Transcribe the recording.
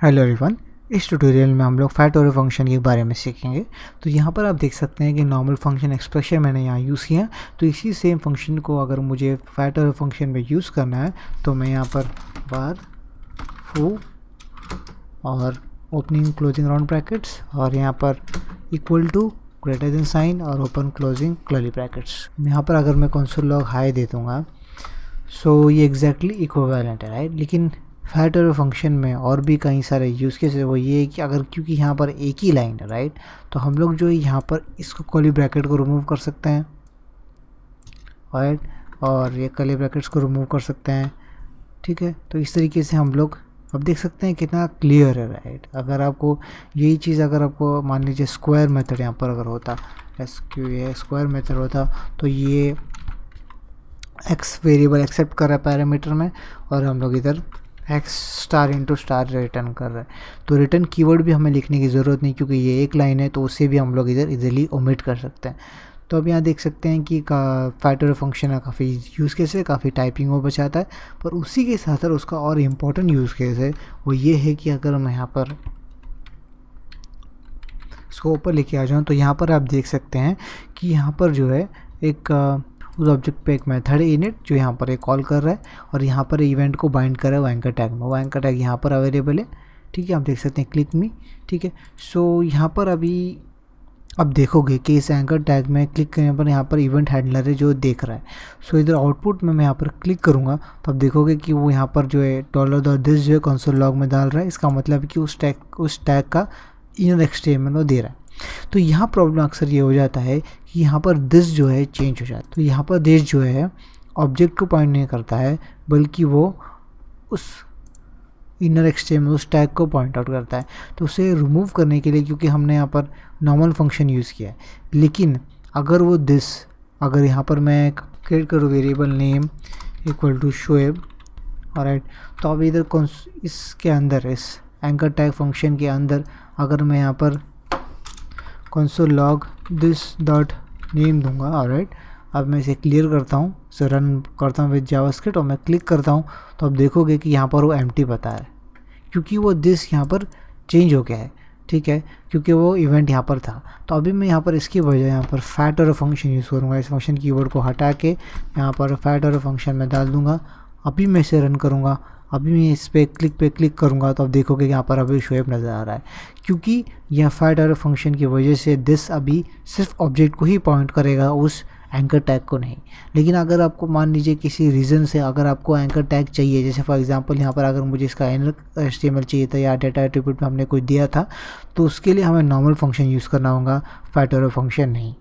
Hello everyone. इस tutorial में हम लोग फैट और फंक्शन के बारे में सीखेंगे। तो यहाँ पर आप देख सकते हैं कि नॉर्मल फंक्शन एक्सप्रेशन मैंने यहाँ यूज़ किया। तो इसी सेम फंक्शन को अगर मुझे फैट और फंक्शन में यूज़ करना है तो मैं यहाँ पर बार फू और ओपनिंग क्लोजिंग राउंड ब्रैकेट्स और यहाँ पर equal to greater than sign और ओपन क्लोजिंग कर्ली ब्रैकेट्स। यहाँ पर अगर मैं कंसोल लॉग हाई दे दूँगा सो ये एग्जैक्टली इक्विवेलेंट है, राइट। लेकिन फैट और फंक्शन में और भी कई सारे यूज़ केस है। वो ये है कि अगर क्योंकि यहाँ पर एक ही लाइन है, राइट, तो हम लोग जो है यहाँ पर इसको कर्ली ब्रैकेट को रिमूव कर सकते हैं, राइट, और ये कर्ली ब्रैकेट्स को रिमूव कर सकते हैं, ठीक है। तो इस तरीके से हम लोग अब देख सकते हैं कितना क्लियर है, राइट। अगर आपको यही चीज़ अगर आपको मान लीजिए स्क्वायर मेथड यहाँ पर अगर होता स्क्वायर मेथड होता तो ये एक्स वेरिएबल एक्सेप्ट कर रहा है पैरामीटर में और हम लोग इधर x star into star return कर रहे हैं। तो रिटर्न कीवर्ड भी हमें लिखने की ज़रूरत नहीं क्योंकि ये एक लाइन है, तो उसे भी हम लोग इधर इजीली ओमिट कर सकते हैं। तो अब यहाँ देख सकते हैं कि फैट और फंक्शन का काफ़ी यूज़ केस है, काफ़ी टाइपिंग वो बचाता है। पर उसी के साथ साथ उसका और इम्पोर्टेंट यूज़ केस है वो ये है कि अगर मैं यहाँ पर इसको ऊपर लेके आ जाऊँ तो यहाँ पर आप देख सकते हैं कि यहाँ पर जो है एक उस ऑब्जेक्ट पे एक मेथड है इनिट जो यहाँ पर एक कॉल कर रहा है और यहाँ पर इवेंट को बाइंड कर रहा है वो एंकर टैग में। वो एंकर टैग यहाँ पर अवेलेबल है, ठीक है। आप देख सकते हैं क्लिक मी, ठीक है। सो यहाँ पर अभी अब देखोगे कि इस एंकर टैग में क्लिक करने पर यहाँ पर इवेंट हैंडलर है जो देख रहा है। सो इधर आउटपुट में मैं यहाँ पर क्लिक करूँगा तो अब देखोगे कि वो यहाँ पर जो है $this जो है कंसोल लॉग में डाल रहा है। इसका मतलब है कि उस टैग का इनर HTML वो दे रहा है। तो यहाँ प्रॉब्लम अक्सर ये हो जाता है कि यहाँ पर दिस जो है चेंज हो जाता है। तो यहाँ पर दिस जो है ऑब्जेक्ट को पॉइंट नहीं करता है बल्कि वो उस इनर HTML उस टैग को पॉइंट आउट करता है। तो उसे रिमूव करने के लिए क्योंकि हमने यहाँ पर नॉर्मल फंक्शन यूज़ किया है, लेकिन अगर वो दिस अगर यहाँ पर मैं क्रिएट करूँ variable name equal to Shoaib, alright, तो अब इधर इसके अंदर इस एंकर टैग फंक्शन के अंदर अगर मैं यहाँ पर console log this dot name दूंगा, ऑलराइट। अब मैं इसे क्लियर करता हूँ, इसे रन करता हूँ विद जावास्क्रिप्ट और मैं क्लिक करता हूँ तो अब देखोगे कि यहाँ पर वो एम्प्टी बता है क्योंकि वो दिस यहाँ पर चेंज हो गया है, ठीक है, क्योंकि वो इवेंट यहाँ पर था। तो अभी मैं यहाँ पर इसकी वजह यहाँ पर फैट और फंक्शन यूज़ करूँगा। इस फंक्शन कीवर्ड को हटा के यहाँ पर फैट और फंक्शन में डाल दूँगा। अभी मैं इसे रन करूँगा, अभी मैं इस पे क्लिक करूँगा तो अब देखोगे कि यहाँ पर अभी शोएब नज़र आ रहा है क्योंकि यह फैट और फंक्शन की वजह से दिस अभी सिर्फ ऑब्जेक्ट को ही पॉइंट करेगा, उस एंकर टैग को नहीं। लेकिन अगर आपको मान लीजिए किसी रीज़न से अगर आपको एंकर टैग चाहिए, जैसे फॉर एग्जांपल यहाँ पर अगर मुझे इसका इनर HTML चाहिए था या डेटा एट्रीब्यूट में हमने कुछ दिया था, तो उसके लिए हमें नॉर्मल फंक्शन यूज़ करना होगा, फैट और फंक्शन नहीं।